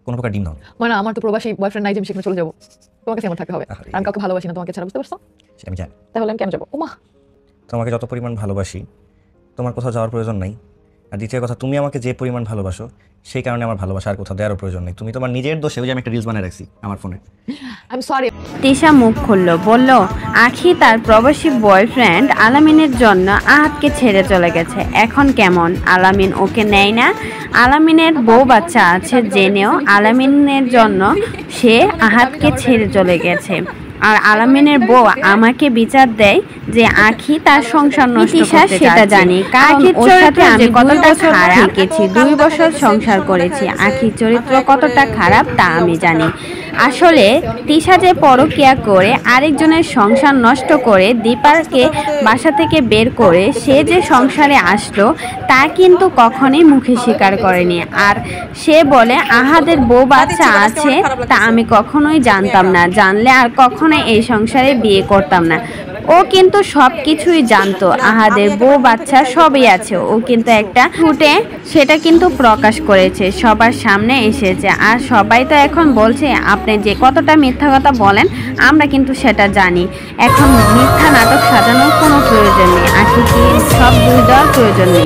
কোনো প্রকার ডিম দাও। মানে আমার তো প্রবাসী বয়ফ্রেন্ড নাই যে আমি সেখানে চলে যাবো, তোমার কাছে আমার থাকতে হবে। আমি কাউকে ভালোবাসি না তোমাকে ছাড়া, বুঝতে পারছো? আমি জানি। তাহলে আমি কেন যাবো? ওমা, তোমাকে যত পরিমাণ ভালোবাসি তোমার কোথাও যাওয়ার প্রয়োজন নাই। আর দ্বিতীয় কথা, তুমি আমাকে যে পরিমাণ ভালোবাসো সেই কারণে আমার ভালোবাসা আর কোথাও দেওয়ারও প্রয়োজন নেই। তুমি তোমার নিজের দোষে, ওই যে আমি একটা রিলস বানিয়ে রাখছি আমার ফোনে। I am sorry. তিশা মুখ খুলল, বলল আখি তার প্রবাসী বয়ফ্রেন্ড আলামিনের জন্য আহাতকে ছেড়ে চলে গেছে। এখন কেমন? আলামিন ওকে নেয় না। আলামিনের বউ বাচ্চা আছে জেনেও আলামিনের জন্য সে আহাতকে ছেড়ে চলে গেছে। আর আলামিনের বউ আমাকে বিচার দেয় যে আখি তার সংসার নষ্ট করতে সেটা জানি, কারণ ওর সাথে আমি কতটা খারাপ থেকেছি, 2 বছর সংসার করেছি। আখির চরিত্র কতটা খারাপ তা আমি জানি। আসলে তিশা যে পরকীয়া করে আরেকজনের সংসার নষ্ট করে দীপাকে বাসা থেকে বের করে সে যে সংসারে আসলো তা কিন্তু কখনোই মুখে স্বীকার করেনি। আর সে বলে আহাদের বউ বাচ্চা আছে, তা আমি কখনোই জানতাম না, জানলে আর কখনোই এই সংসারে বিয়ে করতাম না। ও কিন্তু সব কিছুই জানতো, আহাদের বউ বাচ্চা সবই আছে। ও কিন্তু একটা ফুটে সেটা কিন্তু প্রকাশ করেছে, সবার সামনে এসেছে। আর সবাই তো এখন বলছে আপনি যে কতটা মিথ্যা কথা বলেন, আমরা কিন্তু সেটা জানি। এখন মিথ্যা নাটক সাজানোর কোনো প্রয়োজন নেই, আখিকে সব বুঝ দেওয়ার প্রয়োজন নেই।